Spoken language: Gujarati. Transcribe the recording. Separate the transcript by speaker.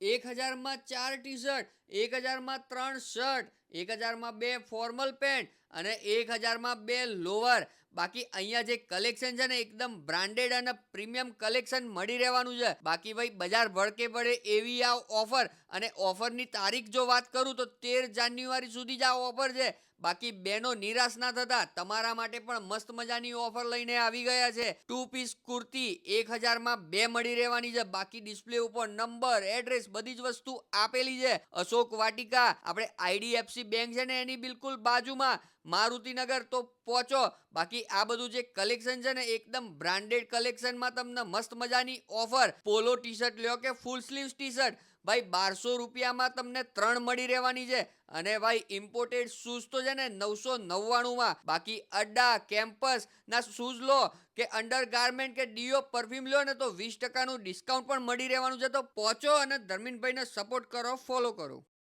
Speaker 1: 1000માં 4 ટી-શર્ટ, 1000માં 3 શર્ટ, 1000માં 2 ફોર્મલ પેન્ટ અને 1000માં 2 લોવર. બાકી અહીંયા જે કલેક્શન છે ને એકદમ બ્રાન્ડેડ અને પ્રીમિયમ કલેક્શન મળી રહેવાનું છે. બાકી ભાઈ બજાર ભડકે પડે એવી આ ઓફર, અને ઓફરની તારીખ જો વાત કરું તો 13 જાન્યુઆરી સુધી જ આ ઓફર છે. બાકી બહેનો નિરાશ ના થતા, તમારા માટે પણ મસ્ત મજાની ઓફર લઈને આવી ગયા છે. 2 પીસ કુર્તી 1000માં 2 મળી રહેવાની છે. બાકી ડિસ્પ્લે ઉપર નંબર, એડ્રેસ બધી જ વસ્તુ આપેલી છે. અશોક વાટિકા આપણે આઈડીએફસી બેંક છે ને એની બિલકુલ બાજુમાં, મારુતિનગર તો પહોંચો. બાકી આ બધું જે કલેક્શન છે ને એકદમ બ્રાન્ડેડ કલેક્શનમાં તમને મસ્ત મજાની ઓફર. પોલો ટી શર્ટ લ્યો કે ફૂલ સ્લીવ્સ ટી શર્ટ, ભાઈ 1200 રૂપિયામાં તમને 3 મળી રહેવાની છે. અને ભાઈ ઇમ્પોર્ટેડ શૂઝ તો છે ને 999માં. બાકી અડ્ડા કેમ્પસ ના શૂઝ લો કે અંડર ગાર્મેન્ટ કે ડીઓ પરફ્યુમ લો ને તો 20% ડિસ્કાઉન્ટ પણ મળી રહેવાનું છે. તો પહોંચો અને ધર્મીનભાઈને સપોર્ટ કરો, ફોલો કરો.